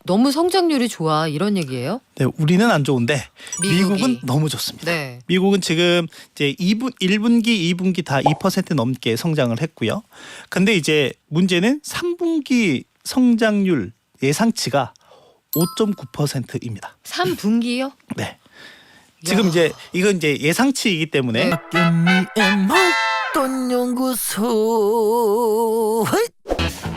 너무 성장률이 좋아 이런 얘기예요? 네, 우리는 안 좋은데 미국이. 미국은 너무 좋습니다. 네. 미국은 지금 이제 1분기, 2분기 다 2% 넘게 성장을 했고요. 근데 이제 문제는 3분기 성장률 예상치가 5.9%입니다. 3분기요? 네. 지금 이제 이건 이제 예상치이기 때문에 네. 먹던 연구소.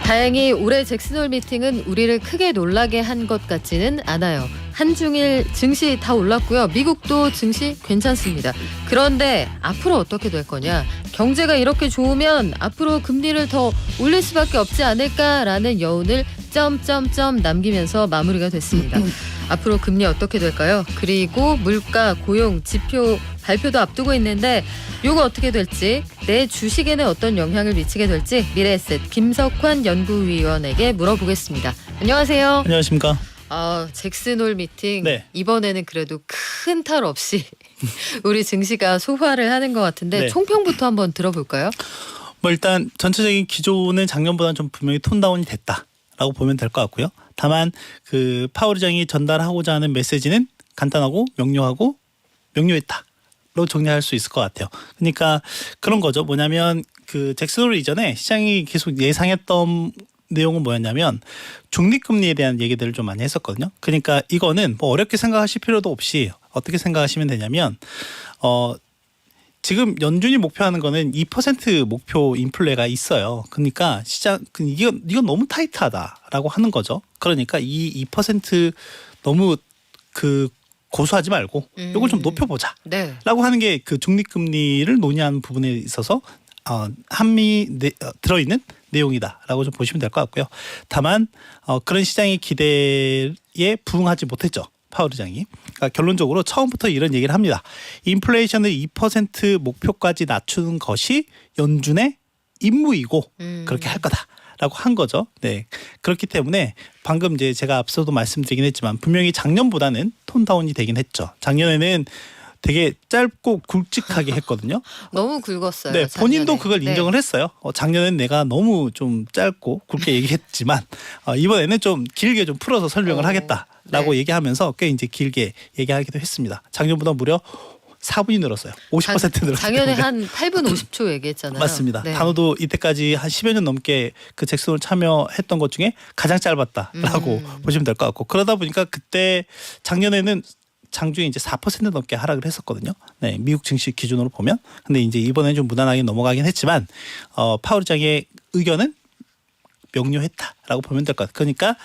다행히 올해 잭슨홀 미팅은 우리를 크게 놀라게 한 것 같지는 않아요. 한중일 증시 다 올랐고요. 미국도 증시 괜찮습니다. 그런데 앞으로 어떻게 될 거냐? 경제가 이렇게 좋으면 앞으로 금리를 더 올릴 수밖에 없지 않을까라는 여운을 점점점 남기면서 마무리가 됐습니다. 앞으로 금리 어떻게 될까요? 그리고 물가, 고용, 지표 발표도 앞두고 있는데 요거 어떻게 될지, 내 주식에는 어떤 영향을 미치게 될지 미래에셋 김석환 연구위원에게 물어보겠습니다. 안녕하세요. 안녕하십니까? 잭슨홀 미팅 네. 이번에는 그래도 큰 탈 없이 우리 증시가 소화를 하는 것 같은데 네. 총평부터 한번 들어볼까요? 뭐 일단 전체적인 기조는 작년보다는 좀 분명히 톤다운이 됐다라고 보면 될 것 같고요. 다만 그 파월 의장이 전달하고자 하는 메시지는 간단하고 명료하고 명료했다로 정리할 수 있을 것 같아요. 그러니까 그런 거죠. 뭐냐면 그 잭슨홀 이전에 시장이 계속 예상했던 내용은 뭐였냐면 중립금리에 대한 얘기들을 좀 많이 했었거든요. 그러니까 이거는 뭐 어렵게 생각하실 필요도 없이 어떻게 생각하시면 되냐면 지금 연준이 목표하는 거는 2% 목표 인플레가 있어요. 그러니까 시장 이건 너무 타이트하다라고 하는 거죠. 그러니까 이 2% 너무 그 고수하지 말고 이걸 좀 높여보자. 네. 라고 하는 게 그 중립금리를 논의하는 부분에 있어서 들어있는 내용이다라고 좀 보시면 될 것 같고요. 다만 그런 시장의 기대에 부응하지 못했죠. 파월 의장이. 그러니까 결론적으로 처음부터 이런 얘기를 합니다. 인플레이션을 2% 목표까지 낮추는 것이 연준의 임무이고 그렇게 할 거다라고 한 거죠. 네. 그렇기 때문에 방금 이제 제가 앞서도 말씀드리긴 했지만 분명히 작년보다는 톤다운이 되긴 했죠. 작년에는 되게 짧고 굵직하게 했거든요. 너무 굵었어요. 네, 본인도 작년에. 그걸 인정을 했어요. 작년엔 내가 너무 좀 짧고 굵게 얘기했지만 이번에는 좀 길게 좀 풀어서 설명을 하겠다라고 네. 얘기하면서 꽤 이제 길게 얘기하기도 했습니다. 작년보다 무려 4분이 늘었어요. 50% 늘었기 작년에 때문에. 한 8분 50초 얘기했잖아요. 맞습니다. 네. 단어도 이때까지 한 10여 년 넘게 그 잭슨홀 참여했던 것 중에 가장 짧았다라고 보시면 될 것 같고, 그러다 보니까 그때 작년에는 장중에 이제 4% 넘게 하락을 했었거든요. 네, 미국 증시 기준으로 보면. 근데 이제 이번에는 좀 무난하게 넘어가긴 했지만 파월 의장의 의견은 명료했다라고 보면 될 것 같아요. 그러니까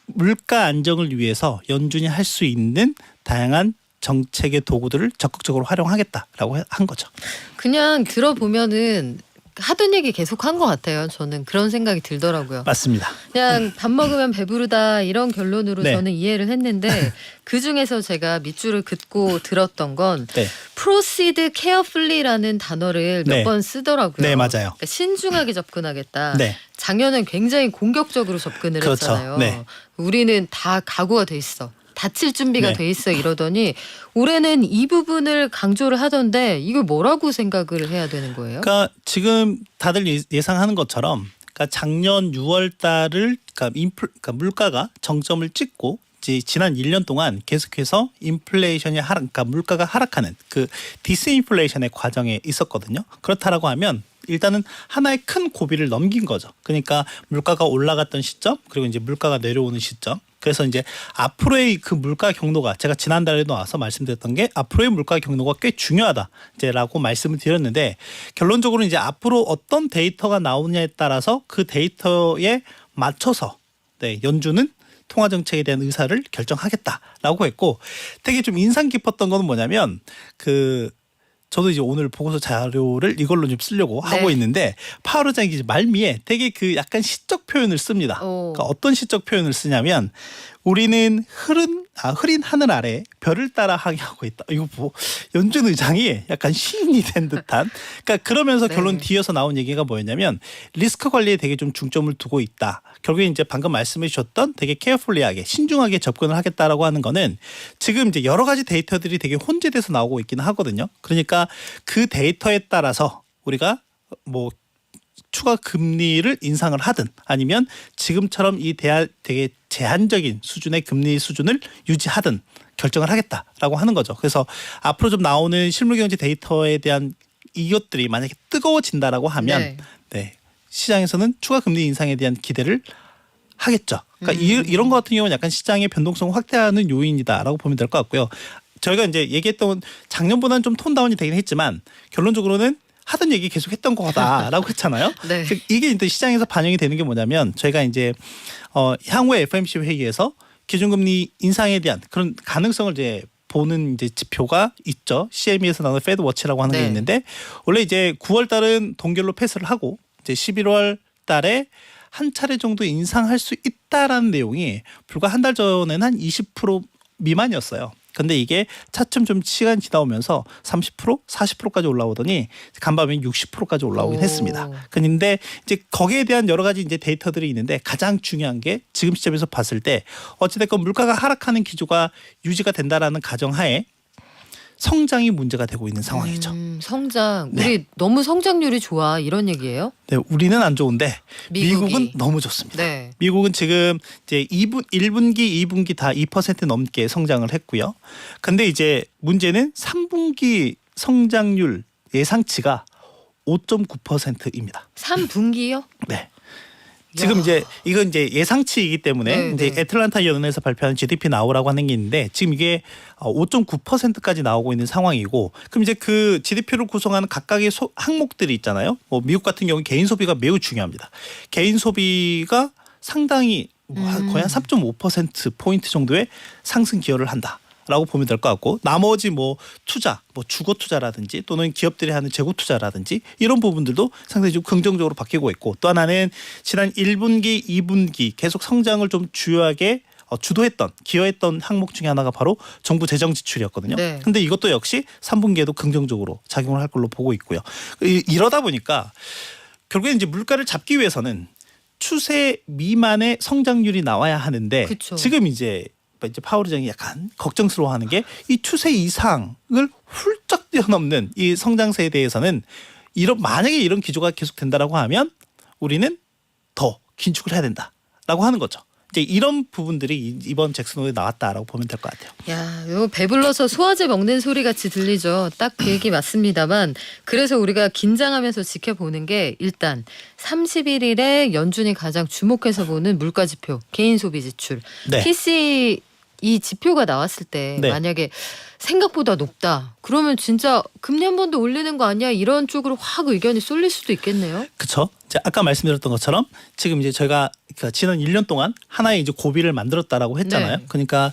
물가 안정을 위해서 연준이 할 수 있는 다양한 정책의 도구들을 적극적으로 활용하겠다라고 한 거죠. 그냥 들어보면은 하던 얘기 계속 한 것 같아요. 저는 그런 생각이 들더라고요. 맞습니다. 그냥 밥 먹으면 배부르다 이런 결론으로 네. 저는 이해를 했는데 그 중에서 제가 밑줄을 긋고 들었던 건 네. proceed carefully라는 단어를 몇 네. 번 쓰더라고요. 네, 맞아요. 그러니까 신중하게 접근하겠다. 네. 작년엔 굉장히 공격적으로 접근을 그렇죠. 했잖아요. 네. 우리는 다 각오가 돼 있어. 다칠 준비가 네. 돼 있어 이러더니 올해는 이 부분을 강조를 하던데 이걸 뭐라고 생각을 해야 되는 거예요? 그러니까 지금 다들 예상하는 것처럼 그러니까 작년 6월 달을 그러니까 물가가 정점을 찍고 이제 지난 1년 동안 계속해서 인플레이션이 그러니까 물가가 하락하는 그 디스인플레이션의 과정에 있었거든요. 그렇다라고 하면 일단은 하나의 큰 고비를 넘긴 거죠. 그러니까 물가가 올라갔던 시점, 그리고 이제 물가가 내려오는 시점. 그래서 이제 앞으로의 그 물가 경로가, 제가 지난달에도 와서 말씀드렸던 게 앞으로의 물가 경로가 꽤 중요하다 이제라고 말씀을 드렸는데, 결론적으로 이제 앞으로 어떤 데이터가 나오느냐에 따라서 그 데이터에 맞춰서 연준은 통화 정책에 대한 의사를 결정하겠다라고 했고, 되게 좀 인상 깊었던 거는 뭐냐면 저도 이제 오늘 보고서 자료를 이걸로 좀 쓰려고 네. 하고 있는데, 파월 의장이 말미에 되게 그 약간 시적 표현을 씁니다. 오. 그러니까 어떤 시적 표현을 쓰냐면 우리는 흐린 하늘 아래 별을 따라 항해하고 있다. 이거 뭐 연준 의장이 약간 시인이 된 듯한. 그러니까 그러면서 네. 결론 뒤에서 나온 얘기가 뭐였냐면 리스크 관리에 되게 좀 중점을 두고 있다. 결국에 이제 방금 말씀해 주셨던 되게 케어풀리하게 신중하게 접근을 하겠다라고 하는 거는 지금 이제 여러 가지 데이터들이 되게 혼재돼서 나오고 있기는 하거든요. 그러니까 그 데이터에 따라서 우리가 뭐 추가 금리를 인상을 하든 아니면 지금처럼 이 되게 제한적인 수준의 금리 수준을 유지하든 결정을 하겠다라고 하는 거죠. 그래서 앞으로 좀 나오는 실물경제 데이터에 대한 이것들이 만약에 뜨거워진다라고 하면 네. 네, 시장에서는 추가 금리 인상에 대한 기대를 하겠죠. 그러니까 이런 것 같은 경우는 약간 시장의 변동성을 확대하는 요인이다라고 보면 될 것 같고요. 저희가 이제 얘기했던 작년보다는 좀 톤 다운이 되긴 했지만 결론적으로는 하던 얘기 계속 했던 거다라고 했잖아요. 네. 즉 이게 이제 시장에서 반영이 되는 게 뭐냐면 저희가 이제 향후에 FOMC 회의에서 기준금리 인상에 대한 그런 가능성을 이제 보는 이제 지표가 있죠. CME에서 나오는 페드 워치라고 하는 네. 게 있는데 원래 이제 9월 달은 동결로 패스를 하고 이제 11월 달에 한 차례 정도 인상할 수 있다라는 내용이 불과 한 달 전에는 한 20% 미만이었어요. 근데 이게 차츰 좀 시간이 지나오면서 30%, 40%까지 올라오더니 간밤에 60%까지 올라오긴 오. 했습니다. 그런데 이제 거기에 대한 여러 가지 이제 데이터들이 있는데 가장 중요한 게 지금 시점에서 봤을 때 어찌됐건 물가가 하락하는 기조가 유지가 된다라는 가정하에 성장이 문제가 되고 있는 상황이죠. 성장. 네. 우리 너무 성장률이 좋아 이런 얘기예요? 네, 우리는 안 좋은데 미국이. 미국은 너무 좋습니다. 네. 미국은 지금 이제 1분기, 2분기 다 2% 넘게 성장을 했고요. 근데 이제 문제는 3분기 성장률 예상치가 5.9%입니다. 3분기요? 네. 지금 야. 이제 이건 이제 예상치이기 때문에 네, 이제 네. 애틀란타 연은에서 발표한 GDP 나오라고 하는 게 있는데 지금 이게 5.9%까지 나오고 있는 상황이고 그럼 이제 그 GDP를 구성하는 각각의 항목들이 있잖아요. 뭐 미국 같은 경우 개인 소비가 매우 중요합니다. 개인 소비가 상당히 거의 한 3.5% 포인트 정도의 상승 기여를 한다. 라고 보면 될 것 같고 나머지 뭐 투자, 뭐 주거 투자라든지 또는 기업들이 하는 재고 투자라든지 이런 부분들도 상당히 좀 긍정적으로 바뀌고 있고 또 하나는 지난 1분기, 2분기 계속 성장을 좀 주요하게 주도했던 기여했던 항목 중에 하나가 바로 정부 재정 지출이었거든요. 네. 근데 이것도 역시 3분기에도 긍정적으로 작용을 할 걸로 보고 있고요. 이러다 보니까 결국엔 이제 물가를 잡기 위해서는 추세 미만의 성장률이 나와야 하는데 그쵸. 지금 이제 파월 의장이 약간 걱정스러워하는 게 이 추세 이상을 훌쩍 뛰어넘는 이 성장세에 대해서는 만약에 이런 기조가 계속된다라고 하면 우리는 더 긴축을 해야 된다라고 하는 거죠. 이제 이런 부분들이 이번 잭슨홀에 나왔다라고 보면 될 것 같아요. 야, 이거 배불러서 소화제 먹는 소리 같이 들리죠. 딱 그 얘기 맞습니다만 그래서 우리가 긴장하면서 지켜보는 게 일단 31일에 연준이 가장 주목해서 보는 물가 지표, 개인 소비 지출. 네. PC 이 지표가 나왔을 때 네. 만약에 생각보다 높다. 그러면 진짜 금리 한 번 더 올리는 거 아니야? 이런 쪽으로 확 의견이 쏠릴 수도 있겠네요. 그렇죠. 아까 말씀드렸던 것처럼 지금 이제 저희가 지난 1년 동안 하나의 이제 고비를 만들었다라고 했잖아요. 네. 그러니까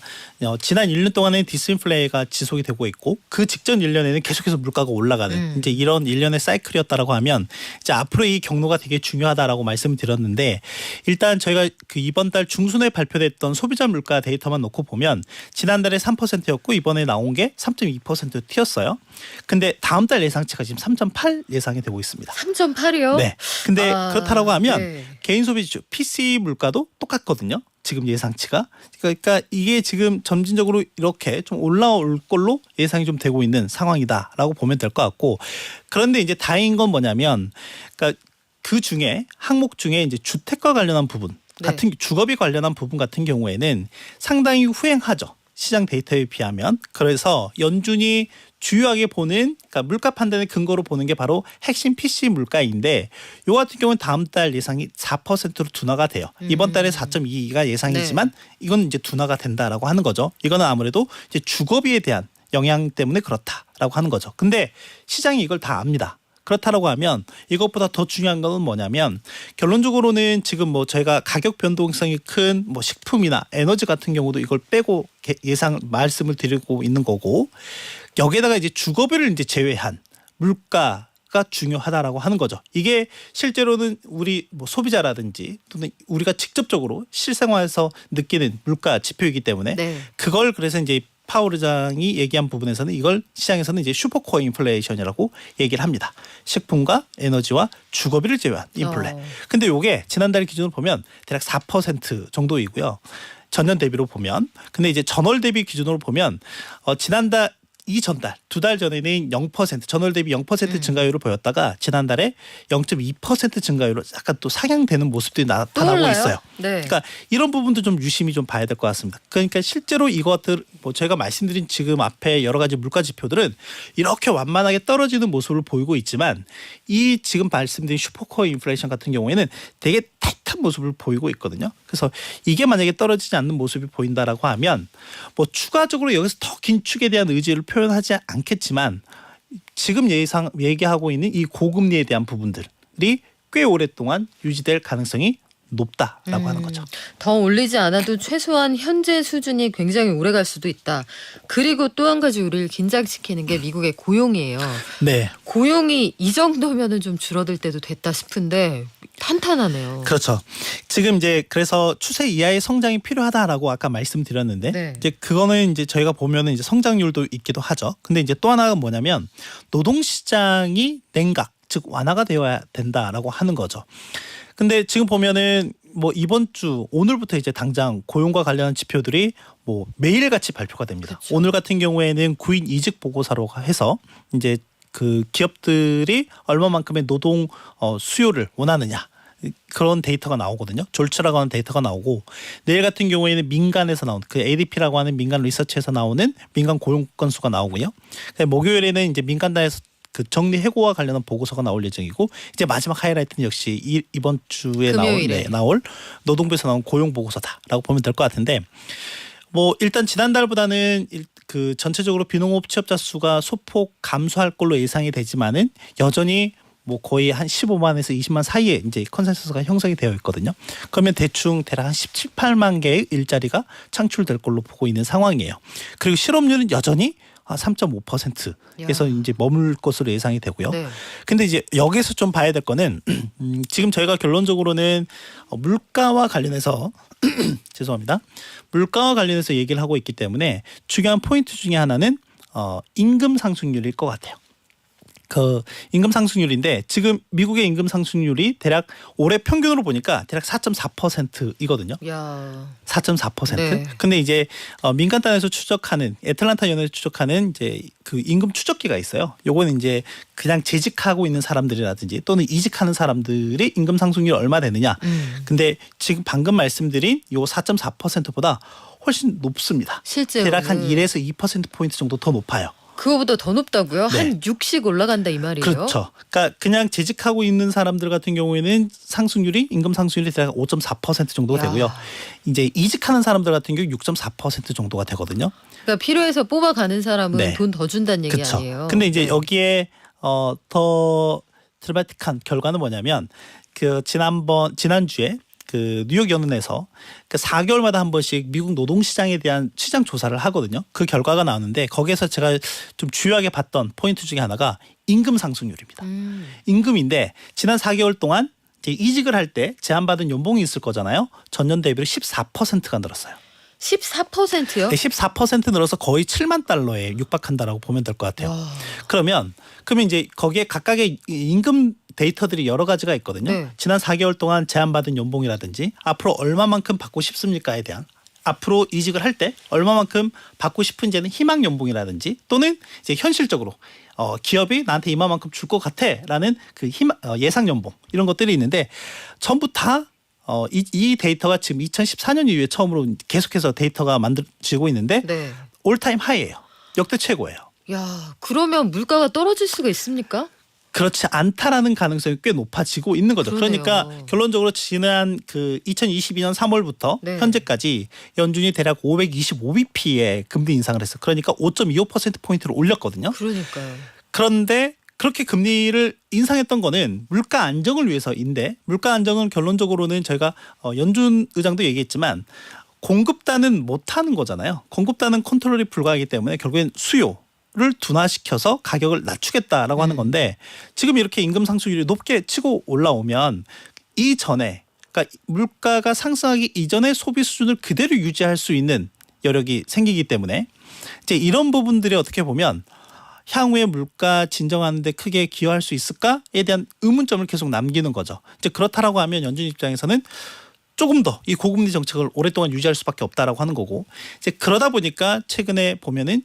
지난 1년 동안에 디스인플레이가 지속이 되고 있고 그 직전 1년에는 계속해서 물가가 올라가는 이제 이런 1년의 사이클이었다라고 하면 이제 앞으로 이 경로가 되게 중요하다라고 말씀을 드렸는데 일단 저희가 그 이번 달 중순에 발표됐던 소비자 물가 데이터만 놓고 보면 지난달에 3%였고 이번에 나온 게 3.2% 튀었어요. 근데 다음 달 예상치가 지금 3.8 예상이 되고 있습니다. 3.8이요? 네. 근데 그렇다라고 하면 네. 개인 소비 지출 PC 물가도 똑같거든요. 지금 예상치가. 그러니까 이게 지금 점진적으로 이렇게 좀 올라올 걸로 예상이 좀 되고 있는 상황이다라고 보면 될 것 같고 그런데 이제 다행인 건 뭐냐면 그러니까 그 중에 항목 중에 이제 주택과 관련한 부분 같은 주거비 관련한 부분 같은 경우에는 상당히 후행하죠. 시장 데이터에 비하면. 그래서 연준이 주요하게 보는 그러니까 물가 판단의 근거로 보는 게 바로 핵심 PC 물가인데 요 같은 경우는 다음 달 예상이 4%로 둔화가 돼요. 이번 달에 4.2가 예상이지만 이건 이제 둔화가 된다라고 하는 거죠. 이거는 아무래도 이제 주거비에 대한 영향 때문에 그렇다라고 하는 거죠. 근데 시장이 이걸 다 압니다. 그렇다라고 하면 이것보다 더 중요한 건 뭐냐면 결론적으로는 지금 뭐 저희가 가격 변동성이 큰 뭐 식품이나 에너지 같은 경우도 이걸 빼고 예상 말씀을 드리고 있는 거고 여기에다가 이제 주거비를 이제 제외한 물가가 중요하다라고 하는 거죠. 이게 실제로는 우리 뭐 소비자라든지 또는 우리가 직접적으로 실생활에서 느끼는 물가 지표이기 때문에 네. 그걸 그래서 이제 파월 의장이 얘기한 부분에서는 이걸 시장에서는 이제 슈퍼코어 인플레이션이라고 얘기를 합니다. 식품과 에너지와 주거비를 제외한 인플레. 근데 이게 지난달 기준으로 보면 대략 4% 정도이고요. 전년 대비로 보면 근데 이제 전월 대비 기준으로 보면 지난달 이전달 2달 전에는 0% 전월 대비 0% 증가율을 보였다가 지난달에 0.2% 증가율로 약간 또 상향되는 모습들이 나타나고 올라요? 있어요. 네. 그러니까 이런 부분도 좀 유심히 좀 봐야 될 것 같습니다. 그러니까 실제로 이것들 뭐 제가 말씀드린 지금 앞에 여러 가지 물가 지표들은 이렇게 완만하게 떨어지는 모습을 보이고 있지만 이 지금 말씀드린 슈퍼코어 인플레이션 같은 경우에는 되게 타이트한 모습을 보이고 있거든요. 그래서 이게 만약에 떨어지지 않는 모습이 보인다라고 하면 뭐 추가적으로 여기서 더 긴축에 대한 의지를 표현하지 않겠지만 지금 얘기하고 있는 이 고금리에 대한 부분들이 꽤 오랫동안 유지될 가능성이 높다라고 하는 거죠. 더 올리지 않아도 최소한 현재 수준이 굉장히 오래 갈 수도 있다. 그리고 또 한 가지 우리를 긴장시키는 게 미국의 고용이에요. 네. 고용이 이 정도면은 좀 줄어들 때도 됐다 싶은데 탄탄하네요. 그렇죠. 지금 이제 그래서 추세 이하의 성장이 필요하다라고 아까 말씀드렸는데 네. 이제 그거는 이제 저희가 보면은 이제 성장률도 있기도 하죠. 근데 이제 또 하나가 뭐냐면 노동시장이 냉각 즉 완화가 되어야 된다라고 하는 거죠. 근데 지금 보면은 뭐 이번 주 오늘부터 이제 당장 고용과 관련한 지표들이 뭐 매일같이 발표가 됩니다. 그쵸. 오늘 같은 경우에는 구인 이직 보고서로 해서 이제 그 기업들이 얼마만큼의 노동 수요를 원하느냐 그런 데이터가 나오거든요. 졸츠라고 하는 데이터가 나오고 내일 같은 경우에는 민간에서 나온 그 ADP라고 하는 민간 리서치에서 나오는 민간 고용 건수가 나오고요. 목요일에는 이제 민간단에서 그 정리 해고와 관련한 보고서가 나올 예정이고 이제 마지막 하이라이트는 역시 이번 주에 나올 노동부에서 나온 고용 보고서다라고 보면 될 것 같은데 뭐 일단 지난달보다는 그 전체적으로 비농업 취업자 수가 소폭 감소할 걸로 예상이 되지만은 여전히 뭐 거의 한 15만에서 20만 사이에 이제 컨센서스가 형성이 되어 있거든요. 그러면 대충 대략 한 17, 18만 개의 일자리가 창출될 걸로 보고 있는 상황이에요. 그리고 실업률은 여전히 3.5%에서 이제 머물 것으로 예상이 되고요. 네. 근데 이제 여기서 좀 봐야 될 거는 지금 저희가 결론적으로는 물가와 관련해서 죄송합니다. 물가와 관련해서 얘기를 하고 있기 때문에 중요한 포인트 중에 하나는 임금 상승률일 것 같아요. 그 임금 상승률인데 지금 미국의 임금 상승률이 대략 올해 평균으로 보니까 대략 4.4%이거든요. 야. 4.4%. 네. 근데 이제 민간단에서 추적하는 애틀란타 연에서 추적하는 이제 그 임금 추적기가 있어요. 요거는 이제 그냥 재직하고 있는 사람들이라든지 또는 이직하는 사람들의 임금 상승률이 얼마 되느냐. 근데 지금 방금 말씀드린 요 4.4%보다 훨씬 높습니다. 실제로 대략 한 1에서 2% 포인트 정도 더 높아요. 그거보다 더 높다고요? 네. 한 6씩 올라간다 이 말이에요? 그렇죠. 그러니까 그냥 재직하고 있는 사람들 같은 경우에는 임금 상승률이 대략 5.4% 정도 야. 되고요. 이제 이직하는 사람들 같은 경우 6.4% 정도가 되거든요. 그러니까 필요해서 뽑아가는 사람은 네. 돈 더 준다는 얘기 그렇죠. 아니에요? 근데 이제 네. 여기에 더 드라마틱한 결과는 뭐냐면 그 지난주에 그 뉴욕 연은에서 그 4개월마다 한 번씩 미국 노동시장에 대한 시장 조사를 하거든요. 그 결과가 나오는데 거기에서 제가 좀 주요하게 봤던 포인트 중에 하나가 임금 상승률입니다. 임금인데 지난 4개월 동안 이제 이직을 할 때 제한받은 연봉이 있을 거잖아요. 전년 대비로 14%가 늘었어요. 14%요? 네, 14% 늘어서 거의 7만 달러에 육박한다라고 보면 될 것 같아요. 와. 그러면 이제 거기에 각각의 임금 데이터들이 여러 가지가 있거든요. 네. 지난 4개월 동안 제한받은 연봉이라든지 앞으로 얼마만큼 받고 싶습니까에 대한 앞으로 이직을 할 때 얼마만큼 받고 싶은지는 희망 연봉이라든지 또는 이제 현실적으로 기업이 나한테 이만큼 줄 것 같아라는 그 예상 연봉 이런 것들이 있는데 전부 다 이 데이터가 지금 2014년 이후에 처음으로 계속해서 데이터가 만들어지고 있는데 네. 올타임 하이예요. 역대 최고예요. 야, 그러면 물가가 떨어질 수가 있습니까? 그렇지 않다라는 가능성이 꽤 높아지고 있는 거죠. 그러네요. 그러니까 결론적으로 지난 그 2022년 3월부터 네. 현재까지 연준이 대략 525bp의 금리 인상을 했어요. 그러니까 5.25% 포인트를 올렸거든요. 그러니까요. 그런데 그렇게 금리를 인상했던 거는 물가 안정을 위해서인데 물가 안정은 결론적으로는 저희가 연준 의장도 얘기했지만 공급단은 못하는 거잖아요. 공급단은 컨트롤이 불가하기 때문에 결국엔 수요를 둔화시켜서 가격을 낮추겠다라고 하는 건데 지금 이렇게 임금 상승률이 높게 치고 올라오면 이전에 그러니까 물가가 상승하기 이전의 소비 수준을 그대로 유지할 수 있는 여력이 생기기 때문에 이제 이런 부분들이 어떻게 보면 향후에 물가 진정하는 데 크게 기여할 수 있을까에 대한 의문점을 계속 남기는 거죠. 이제 그렇다라고 하면 연준 입장에서는 조금 더 이 고금리 정책을 오랫동안 유지할 수밖에 없다라고 하는 거고 이제 그러다 보니까 최근에 보면은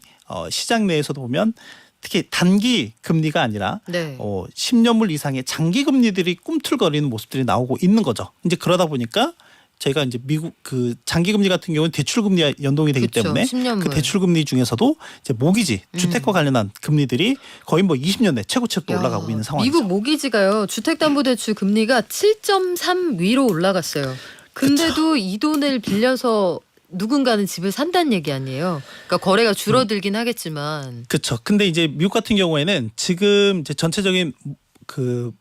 시장 내에서도 보면 특히 단기 금리가 아니라 네. 10년물 이상의 장기 금리들이 꿈틀거리는 모습들이 나오고 있는 거죠. 이제 그러다 보니까 저희가 이제 미국 그 장기 금리 같은 경우는 대출 금리와 연동이 되기 그쵸, 때문에 10년물. 그 대출 금리 중에서도 이제 모기지 주택과 관련한 금리들이 거의 뭐 20년 내 최고치로 야, 올라가고 있는 상황이죠. 미국 모기지가요. 주택담보대출 금리가 7.3 위로 올라갔어요. 근데도 이 돈을 빌려서 누군가는 집을 산다는 얘기 아니에요. 그러니까 거래가 줄어들긴 하겠지만. 그렇죠. 근데 이제 미국 같은 경우에는 지금 이제 전체적인 그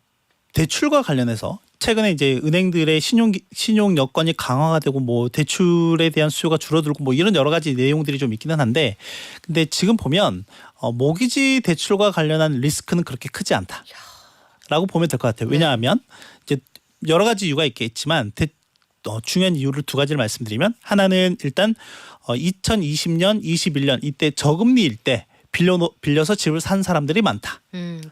대출과 관련해서 최근에 이제 은행들의 신용 여건이 강화가 되고 뭐 대출에 대한 수요가 줄어들고 뭐 이런 여러 가지 내용들이 좀 있기는 한데 근데 지금 보면 모기지 대출과 관련한 리스크는 그렇게 크지 않다라고 보면 될 것 같아요. 왜냐하면 이제 여러 가지 이유가 있겠지만 중요한 이유를 두 가지를 말씀드리면 하나는 일단 2020년, 21년 이때 저금리일 때 빌려서 집을 산 사람들이 많다.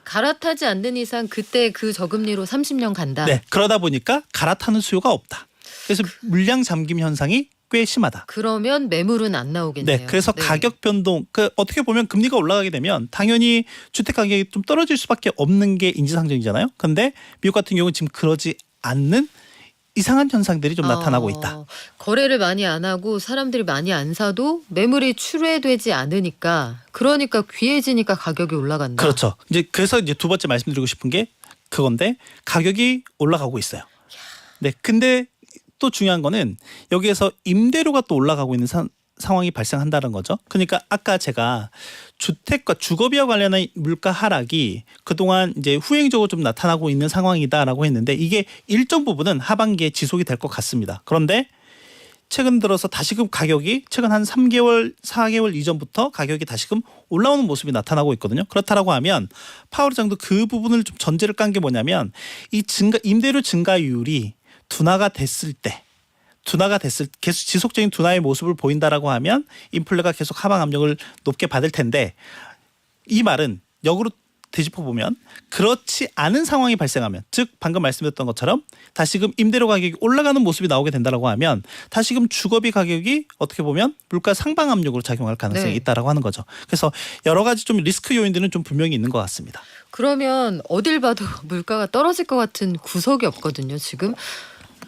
갈아타지 않는 이상 그때 그 저금리로 30년 간다. 네, 그러다 보니까 갈아타는 수요가 없다. 그래서 물량 잠김 현상이 꽤 심하다. 그러면 매물은 안 나오겠네요. 네, 그래서 가격 변동, 어떻게 보면 금리가 올라가게 되면 당연히 주택 가격이 좀 떨어질 수밖에 없는 게 인지상정이잖아요. 그런데 미국 같은 경우는 지금 그러지 않는 이상한 현상들이 좀 나타나고 있다. 거래를 많이 안 하고 사람들이 많이 안 사도 매물이 출회되지 않으니까 그러니까 귀해지니까 가격이 올라간다. 그렇죠. 이제 그래서 이제 두 번째 말씀드리고 싶은 게 그건데 가격이 올라가고 있어요. 네, 근데 또 중요한 거는 여기에서 임대료가 또 올라가고 있는 상황이 발생한다는 거죠. 그러니까 아까 제가 주택과 주거비와 관련한 물가 하락이 그동안 이제 후행적으로 좀 나타나고 있는 상황이다라고 했는데 이게 일정 부분은 하반기에 지속이 될 것 같습니다. 그런데 최근 들어서 다시금 가격이 최근 한 3개월, 4개월 이전부터 가격이 다시금 올라오는 모습이 나타나고 있거든요. 그렇다라고 하면 파월 의장도 그 부분을 좀 전제를 깐 게 뭐냐면 이 임대료 증가율이 둔화가 됐을 때 계속 지속적인 둔화의 모습을 보인다라고 하면 인플레가 계속 하방 압력을 높게 받을 텐데 이 말은 역으로 되짚어 보면 그렇지 않은 상황이 발생하면 즉 방금 말씀드렸던 것처럼 다시금 임대료 가격이 올라가는 모습이 나오게 된다라고 하면 다시금 주거비 가격이 어떻게 보면 물가 상방 압력으로 작용할 가능성이 네. 있다라고 하는 거죠. 그래서 여러 가지 좀 리스크 요인들은 좀 분명히 있는 것 같습니다. 그러면 어딜 봐도 물가가 떨어질 것 같은 구석이 없거든요. 지금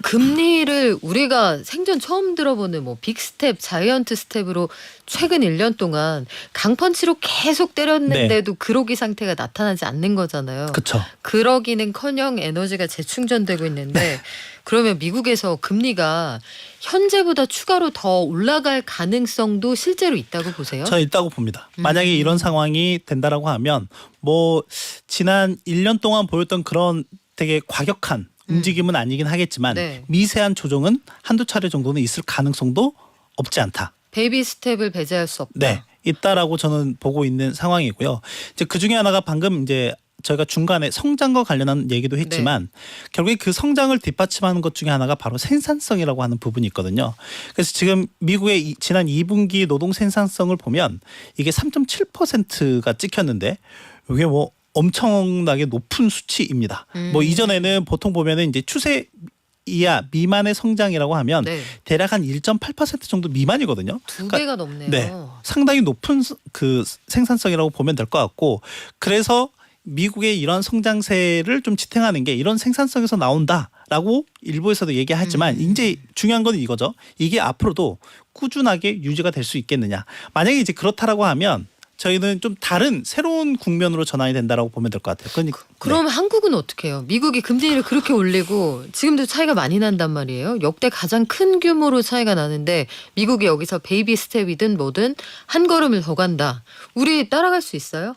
금리를 우리가 생전 처음 들어보는 뭐 빅스텝, 자이언트 스텝으로 최근 1년 동안 강펀치로 계속 때렸는데도 그러기 상태가 나타나지 않는 거잖아요. 그렇죠. 그러기는커녕 에너지가 재충전되고 있는데 그러면 미국에서 금리가 현재보다 추가로 더 올라갈 가능성도 실제로 있다고 보세요? 저는 있다고 봅니다. 만약에 이런 상황이 된다라고 하면 뭐 지난 1년 동안 보였던 그런 되게 과격한 움직임은 아니긴 하겠지만 네. 미세한 조정은 한두 차례 정도는 있을 가능성도 없지 않다. 베이비 스텝을 배제할 수 없다. 네, 있다라고 저는 보고 있는 상황이고요. 이제 그 중에 하나가 방금 이제 저희가 중간에 성장과 관련한 얘기도 했지만 결국에 그 성장을 뒷받침하는 것 중에 하나가 바로 생산성이라고 하는 부분이 있거든요. 그래서 지금 미국의 지난 2분기 노동 생산성을 보면 이게 3.7%가 찍혔는데 이게 뭐 엄청나게 높은 수치입니다. 뭐 이전에는 보통 보면은 이제 추세 이하 미만의 성장이라고 하면 대략 한 1.8% 정도 미만이거든요. 두 배가 넘네요. 네, 상당히 높은 그 생산성이라고 보면 될 것 같고 그래서 미국의 이런 성장세를 좀 지탱하는 게 이런 생산성에서 나온다라고 일부에서도 얘기하지만 이제 중요한 건 이거죠. 이게 앞으로도 꾸준하게 유지가 될 수 있겠느냐. 만약에 이제 그렇다라고 하면 저희는 좀 다른 새로운 국면으로 전환이 된다라고 보면 될 것 같아요. 그러니까 그럼 한국은 어떻게 해요? 미국이 금리를 그렇게 올리고 지금도 차이가 많이 난단 말이에요. 역대 가장 큰 규모로 차이가 나는데 미국이 여기서 베이비 스텝이든 뭐든 한 걸음을 더 간다. 우리 따라갈 수 있어요?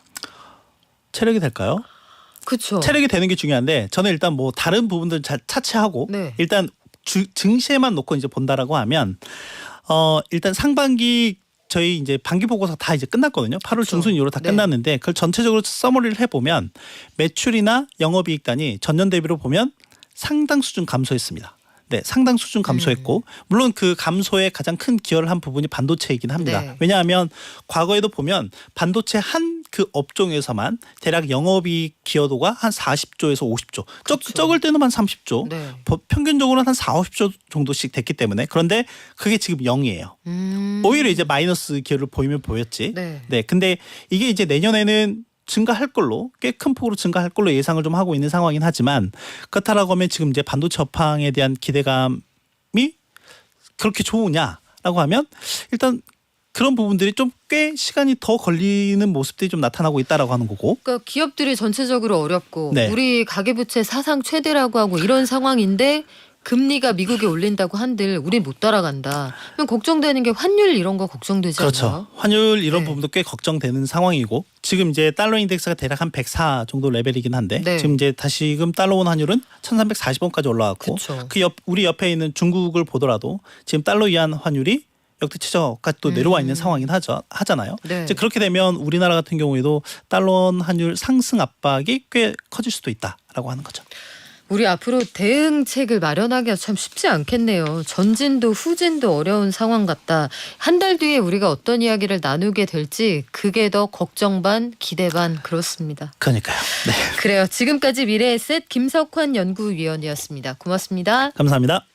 체력이 될까요? 그렇죠. 체력이 되는 게 중요한데 저는 일단 뭐 다른 부분들 차치하고 일단 증시에만 놓고 이제 본다라고 하면 일단 상반기 저희 이제 반기 보고서 다 이제 끝났거든요. 8월 중순 이후로 다 끝났는데 그걸 전체적으로 서머리를 해보면 매출이나 영업이익단이 전년 대비로 보면 상당 수준 감소했습니다. 네, 상당 수준 감소했고 물론 그 감소에 가장 큰 기여를 한 부분이 반도체이긴 합니다. 네. 왜냐하면 과거에도 보면 반도체 한 그 업종에서만 대략 영업이익 기여도가 한 40조에서 50조, 그렇죠. 적을 때는 한 30조, 네. 평균적으로는 한 4, 50조 정도씩 됐기 때문에 그런데 그게 지금 0이에요. 오히려 이제 마이너스 기여를 보이면 보였지. 네. 네, 근데 이게 이제 내년에는 증가할 걸로 꽤 큰 폭으로 증가할 걸로 예상을 좀 하고 있는 상황이긴 하지만 그렇다라고 하면 지금 이제 반도체 업황에 대한 기대감이 그렇게 좋으냐라고 하면 일단 그런 부분들이 좀 꽤 시간이 더 걸리는 모습들이 좀 나타나고 있다라고 하는 거고. 그러니까 기업들이 전체적으로 어렵고 네. 우리 가계부채 사상 최대라고 하고 이런 상황인데 금리가 미국이 올린다고 한들 우리 못 따라간다. 그럼 걱정되는 게 환율 이런 거 걱정되지 그렇죠. 않나요? 환율 이런 네. 부분도 꽤 걱정되는 상황이고 지금 이제 달러 인덱스가 대략 한 104 정도 레벨이긴 한데 네. 지금 이제 다시금 달러 원 환율은 1,340원까지 올라왔고 그쵸. 우리 옆에 있는 중국을 보더라도 지금 달러 위안 환율이 역대 최저까지 또 내려와 있는 상황이긴 하잖아요. 네. 이제 그렇게 되면 우리나라 같은 경우에도 달러 원 환율 상승 압박이 꽤 커질 수도 있다라고 하는 거죠. 우리 앞으로 대응책을 마련하기가 참 쉽지 않겠네요. 전진도 후진도 어려운 상황 같다. 한 달 뒤에 우리가 어떤 이야기를 나누게 될지 그게 더 걱정 반 기대 반 그렇습니다. 그러니까요. 네. 그래요. 지금까지 미래에셋 김석환 연구위원이었습니다. 고맙습니다. 감사합니다.